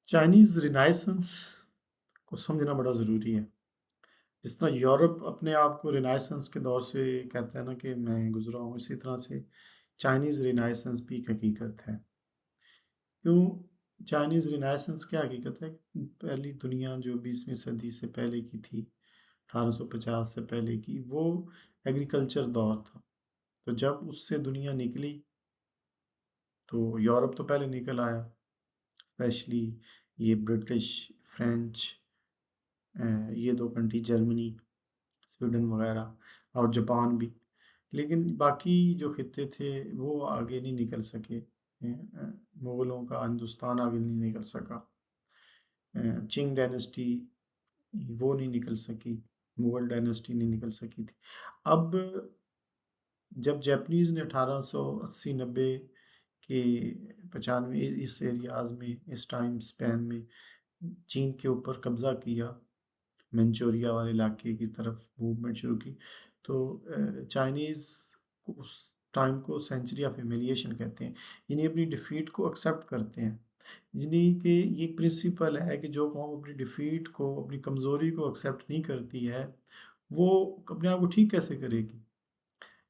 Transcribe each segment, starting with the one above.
Chinese renaissance को समझना बड़ा ज़रूरी है। जिस तरह यूरोप अपने आप को रिनाइसेंस के दौर से कहता है ना कि मैं गुज़रा हूँ, इसी तरह से चाइनीज़ रिनाइसेंस भी एक हकीकत है। क्यों चाइनीज़ रिनाइसेंस क्या हकीकत है? पहली दुनिया जो 20वीं सदी से पहले की थी, 1850 से पहले की, वो एग्रीकल्चर दौर था। तो जब उससे दुनिया निकली, तो यूरोप तो पहले निकल आया, स्पेशली ये ब्रिटिश, फ्रेंच, ये 2 कंट्री, जर्मनी, स्वीडन वगैरह और जापान भी। लेकिन बाकी जो खित्ते थे वो आगे नहीं निकल सके। मुग़लों का हिंदुस्तान आगे नहीं निकल सका। चिंग डायनेस्टी वो नहीं निकल सकी, मुग़ल डायनेस्टी नहीं निकल सकी थी। अब जब जापानीज़ ने 1880-90 के 95 इस एरियाज़ में, इस टाइम स्पैन में चीन के ऊपर कब्ज़ा किया, मंचूरिया वाले इलाके की तरफ मूवमेंट शुरू की, तो चाइनीज़ उस टाइम को सेंचुरी ऑफ ह्यूमिलिएशन कहते हैं। यानी अपनी डिफीट को एक्सेप्ट करते हैं। यानी कि ये एक प्रिंसिपल है कि जो कौम अपनी डिफीट को, अपनी कमज़ोरी को एक्सेप्ट नहीं करती है, वो अपने आप को ठीक कैसे करेगी?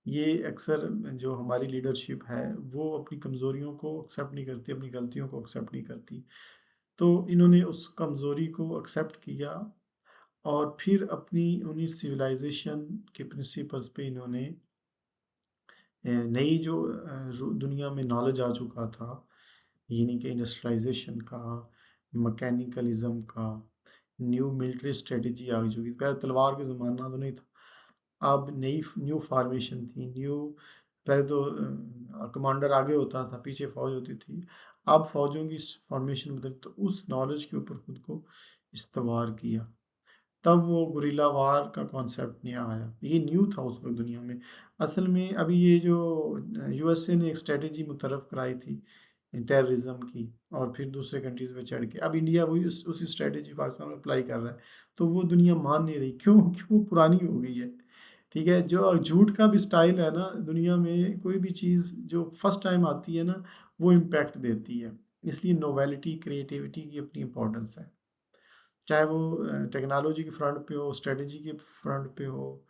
ये अक्सर जो हमारी लीडरशिप है, वो अपनी कमज़ोरियों को एक्सेप्ट नहीं करती, अपनी गलतियों को एक्सेप्ट नहीं करती। तो इन्होंने उस कमज़ोरी को एक्सेप्ट किया और फिर अपनी उन्हीं सिविलाइजेशन के प्रिंसिपल्स पे इन्होंने नई जो दुनिया में नॉलेज आ चुका था, यानी कि इंडस्ट्रियलाइजेशन का, मैकेनिकलिज्म का, न्यू मिलिट्री स्ट्रेटजी आ चुकी थी। पहले तलवार का ज़माना तो नहीं था, अब नई न्यू फार्मेशन थी, न्यू। पहले तो कमांडर आगे होता था, पीछे फौज होती थी। अब फौजों की फॉर्मेशन बदल, तो उस नॉलेज के ऊपर खुद को इस्तेमाल किया। तब वो गुरिल्ला वार का कॉन्सेप्ट नहीं आया, ये न्यू था उस वक्त दुनिया में। असल में अभी ये जो यूएसए ने एक स्ट्रेटजी मुतरफ़ कराई थी टेररिज्म की, और फिर दूसरे कंट्रीज़ पे चढ़ के अब इंडिया वही उसी स्ट्रेटजी पाकिस्तान में अप्लाई कर रहा है। तो वो दुनिया मान नहीं रही, क्यों? क्योंकि वो पुरानी हो गई है। ठीक है, जो झूठ का भी स्टाइल है ना दुनिया में, कोई भी चीज़ जो फर्स्ट टाइम आती है ना, वो इम्पैक्ट देती है। इसलिए नोवेलिटी, क्रिएटिविटी की अपनी इम्पोर्टेंस है। चाहे वो टेक्नोलॉजी के फ्रंट पे हो, स्ट्रेटजी के फ्रंट पे हो,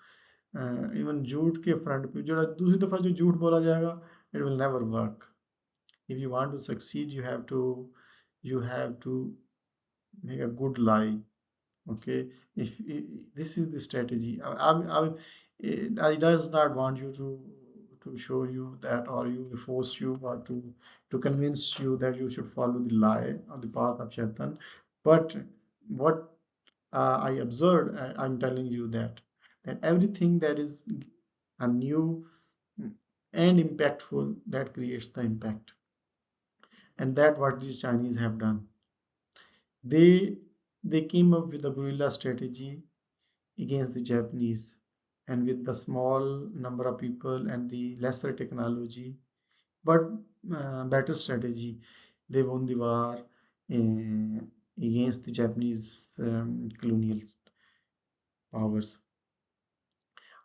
इवन झूठ के फ्रंट पे। जो दूसरी दफ़ा जो झूठ बोला जाएगा, it will never work. If you want to succeed, you have to make a good lie. Okay, if this is the strategy, I does not want you to show you that, or you force you, or to convince you that you should follow the lie or the path of shaitan. But what I observed, I'm telling you that everything that is a new and impactful, that creates the impact, and that what these Chinese have done. They they came up with a guerrilla strategy against the Japanese, and with the small number of people and the lesser technology, but better strategy, they won the war against the Japanese colonial powers.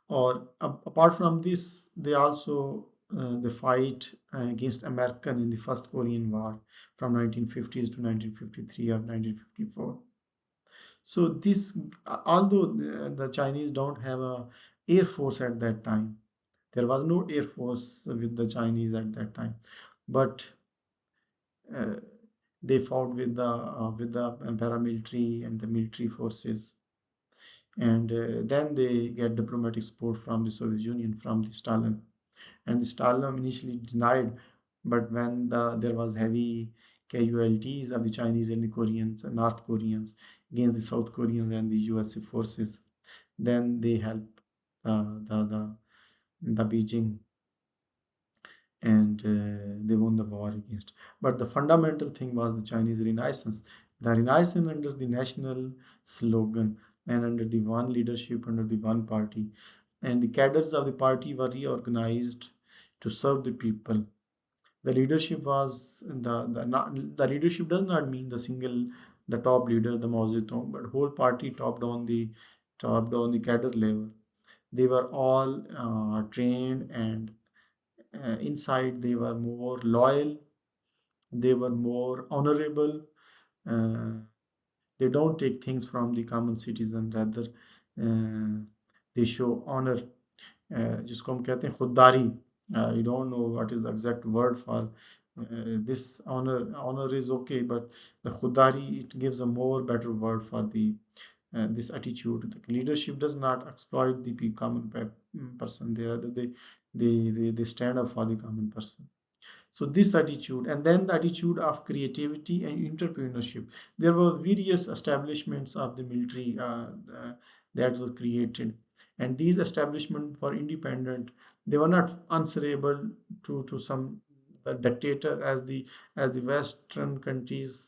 Or apart from this, they also they fight against American in the First Korean War from 1950s to 1953 or 1954. So this, although the Chinese don't have a air force at that time, there was no air force with the Chinese at that time, but uh, they fought with the paramilitary and the military forces, and then they get diplomatic support from the Soviet Union, from the Stalin, and the Stalin initially denied, but when there was heavy casualties of the Chinese and the Koreans, North Koreans against the South Koreans and the USA forces, then they helped the Beijing, and they won the war against. But the fundamental thing was the Chinese Renaissance. The Renaissance under the national slogan and under the one leadership, under the one party, and the cadres of the party were reorganized to serve the people. The leadership was the leadership does not mean the top leader, the Mao Zedong, but whole party topped on the cadre level. They were all trained, and inside they were more loyal, they were more honorable, Uh, they don't take things from the common citizen, rather they show honor, जिसको हम कहते हैं खुददारी. You don't know what is the exact word for this honor. Honor is okay, but the khudari, it gives a more better word for the this attitude. The leadership does not exploit the common person. They stand up for the common person. So this attitude, and then the attitude of creativity and entrepreneurship. There were various establishments of the military that were created, and these establishments were independent. They were not answerable to some dictator, as the Western countries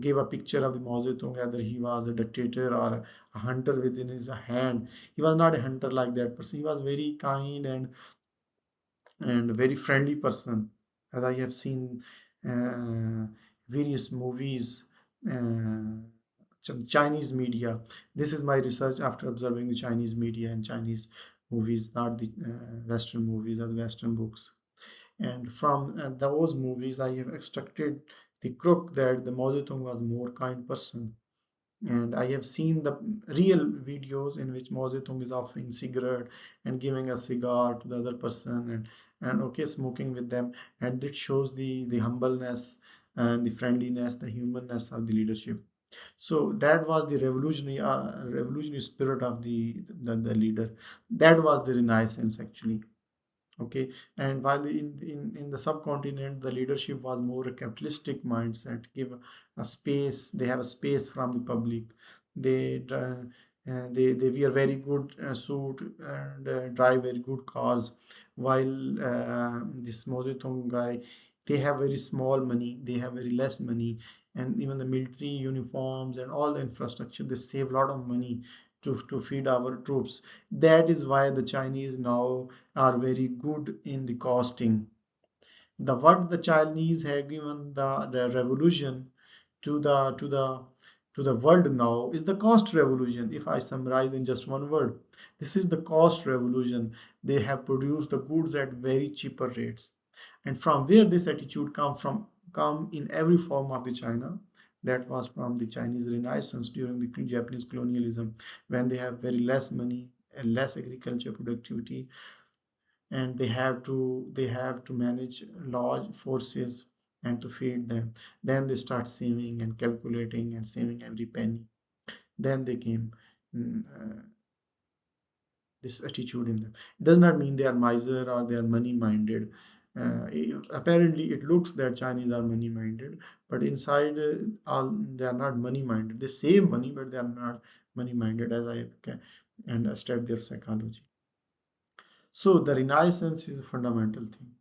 gave a picture of the Mao Zedong, whether he was a dictator or a hunter within his hand. He was not a hunter like that person. He was very kind and very friendly person, as I have seen uh, various movies, some Chinese media. This is my research after observing the Chinese media and Chinese movies, not the Western movies or the Western books. And from those movies, I have extracted the crook that the Mao Zedong was more kind person. And I have seen the real videos in which Mao Zedong is offering cigarette and giving a cigar to the other person, and okay, smoking with them, and it shows the humbleness and the friendliness, the humanness of the leadership. So that was the revolutionary spirit of the leader. That was the Renaissance actually. Okay, and while in the subcontinent, the leadership was more a capitalistic mindset. Give a space, they have a space from the public. They wear very good suit and drive very good cars, while this Mojitong guy, they have very small money, they have very less money, and even the military uniforms and all the infrastructure, they save a lot of money to feed our troops. That is why the Chinese now are very good in the costing. The what the Chinese have given the revolution to the world now is the cost revolution. If I summarize in just one word, this is the cost revolution. They have produced the goods at very cheaper rates. And from where this attitude come in every form of the China, that was from the Chinese Renaissance during the Japanese colonialism, when they have very less money and less agriculture productivity, and they have to manage large forces and to feed them. Then they start saving and calculating and saving every penny. Then they came this attitude in them. It does not mean they are miser or they are money minded. Apparently, it looks that Chinese are money minded, but inside, all they are not money minded. They save money, but they are not money minded, as I can understand their psychology. So the Renaissance is a fundamental thing.